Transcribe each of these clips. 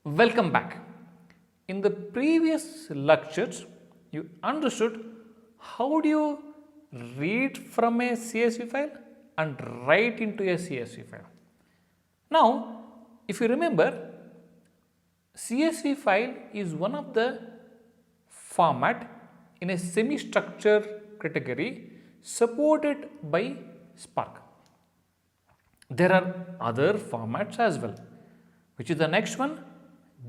Welcome back. In the previous lectures, you understood how do you read from a CSV file and write into a CSV file. Now, if you remember, CSV file is one of the format in a semi-structured category supported by Spark. There are other formats as well, which is the next one,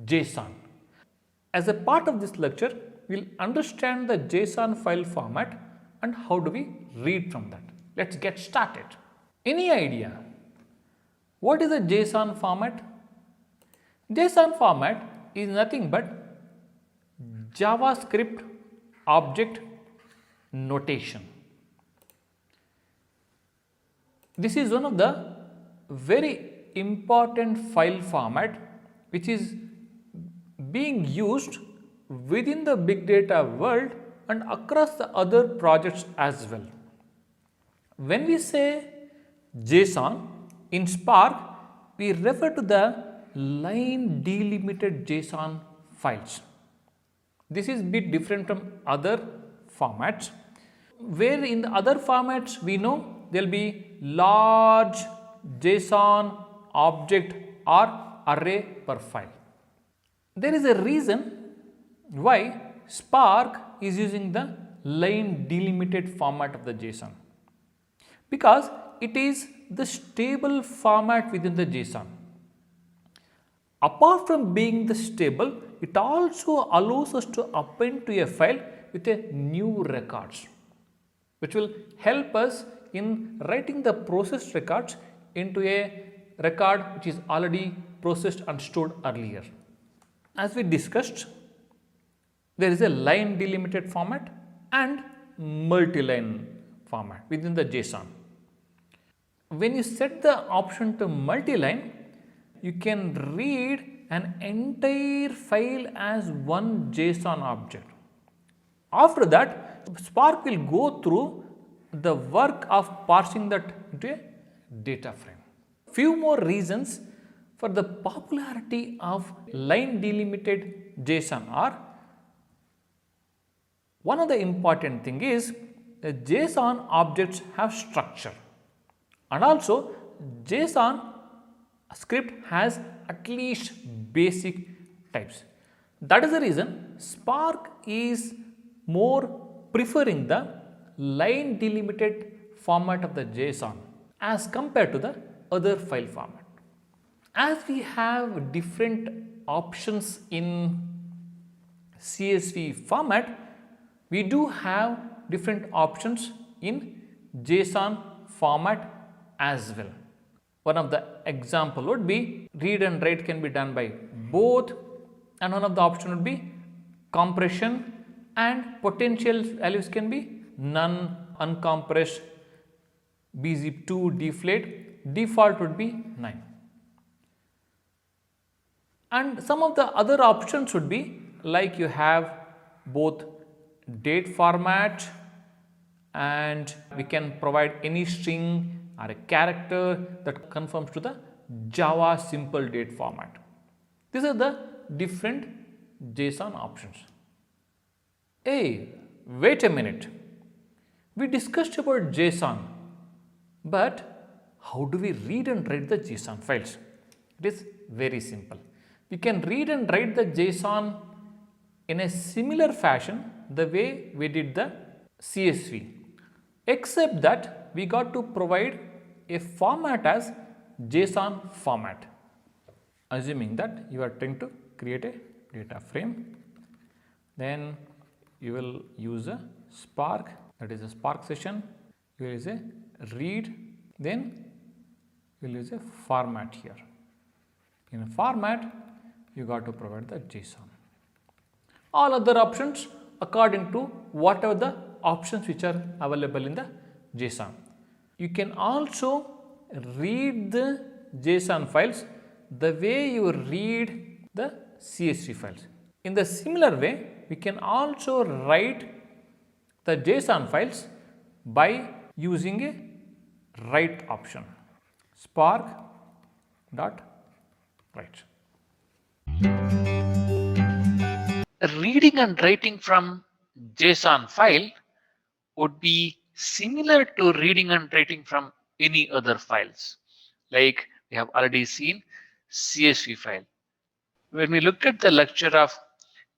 JSON. As a part of this lecture, we will understand the JSON file format and how do we read from that. Let's get started. Any idea what is a JSON format? JSON format is nothing but JavaScript object notation. This is one of the very important file format which is being used within the big data world and across the other projects as well. When we say JSON in Spark, we refer to the line delimited JSON files. This is a bit different from other formats, where in the other formats we know there will be large JSON object or array per file. There is a reason why Spark is using the line delimited format of the JSON, because it is the stable format within the JSON. Apart from being the stable, it also allows us to append to a file with a new records, which will help us in writing the processed records into a record which is already processed and stored earlier. As we discussed, there is a line delimited format and multi-line format within the JSON. When you set the option to multi-line, you can read an entire file as one JSON object. After that, Spark will go through the work of parsing that into a data frame. Few more reasons for the popularity of line delimited JSON are: one of the important thing is the JSON objects have structure, and also JSON script has at least basic types. That is the reason Spark is more preferring the line delimited format of the JSON as compared to the other file format. As we have different options in CSV format, we do have different options in JSON format as well. One of the example would be read and write can be done by both, and one of the option would be compression, and potential values can be none, uncompressed, bzip2, deflate, default would be 9. And some of the other options would be like you have both date format, and we can provide any string or a character that conforms to the Java simple date format. These are the different JSON options. Hey, wait a minute. We discussed about JSON, but how do we read and write the JSON files? It is very simple. We can read and write the JSON in a similar fashion the way we did the CSV, except that we got to provide a format as JSON format. Assuming that you are trying to create a data frame, then you will use a Spark, that is a Spark session, you will use a read, then you will use a format here. In a format, you got to provide the JSON. All other options according to whatever the options which are available in the JSON. You can also read the JSON files the way you read the CSV files. In the similar way, we can also write the JSON files by using a write option. Spark dot Right. Reading and writing from JSON file would be similar to reading and writing from any other files. Like we have already seen CSV file. When we looked at the lecture of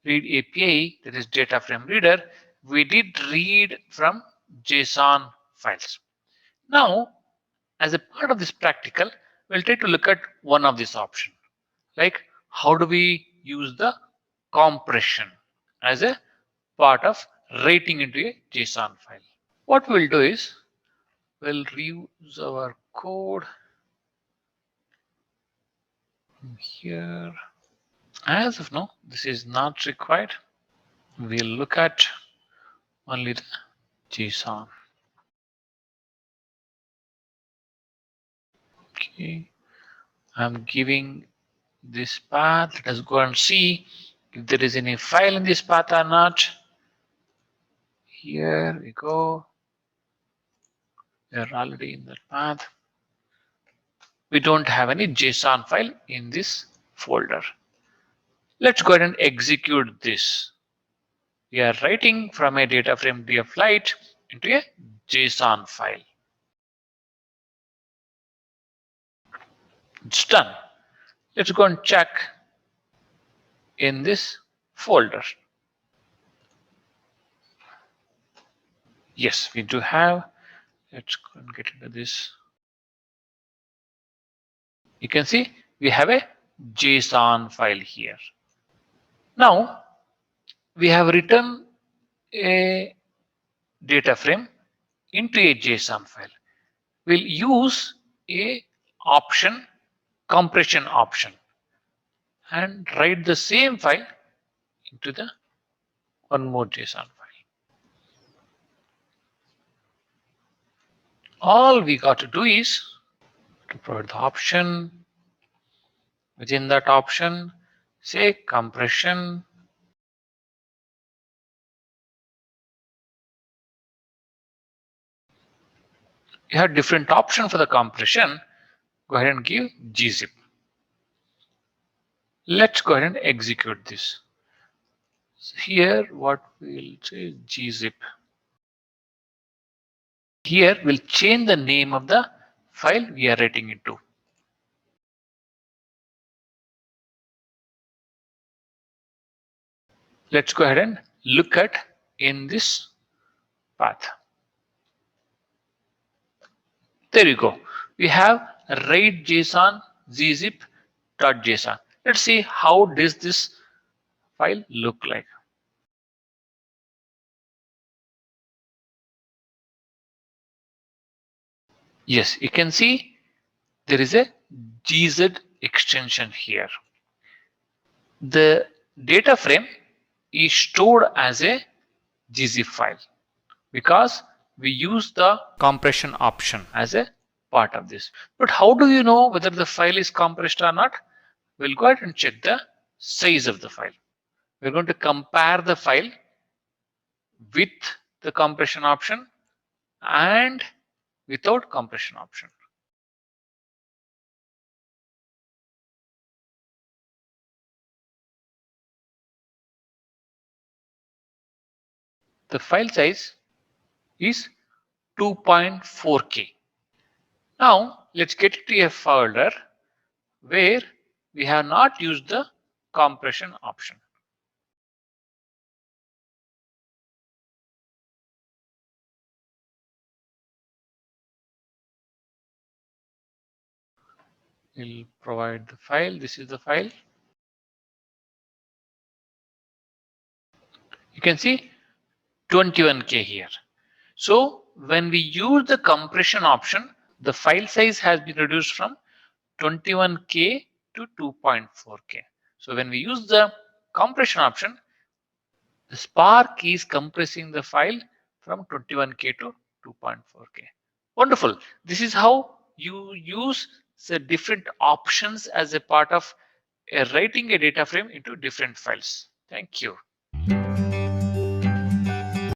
read API, that is data frame reader, we did read from JSON files. Now, as a part of this practical, we'll try to look at one of these options. Like how do we use the compression as a part of writing into a JSON file. What we'll do is we'll reuse our code here. As of now, this is not required. We'll look at only the JSON. Okay, I'm giving this path. Let us go and see if there is any file in this path or not. Here we go. We are already in that path. We don't have any JSON file in this folder. Let's go ahead and execute this. We are writing from a data frame df flight into a JSON file. It's done. Let's go and check in this folder. Yes, we do have. Let's go and get into this. You can see we have a JSON file here. Now we have written a data frame into a JSON file. We'll use a option, compression option, and write the same file into the one more JSON file. All we got to do is to provide the option. Within that option, say compression. You have different option for the compression. Go ahead and give gzip. Let's go ahead and execute this. Here, what we'll say gzip. Here, we'll change the name of the file we are writing into. Let's go ahead and look at in this path. There you go. We have write JSON gzip.json. Let's see how does this file look like. Yes, you can see there is a gz extension here. The data frame is stored as a gzip file because we use the compression option as a part of this. But how do you know whether the file is compressed or not? We'll go ahead and check the size of the file. We're going to compare the file with the compression option and without compression option. The file size is 2.4K. Now let's get to a folder where we have not used the compression option. We'll provide the file. This is the file. You can see 21K here. So when we use the compression option, the file size has been reduced from 21K to 2.4K. So when we use the compression option, the Spark is compressing the file from 21K to 2.4K. Wonderful. This is how you use the different options as a part of writing a data frame into different files. Thank you.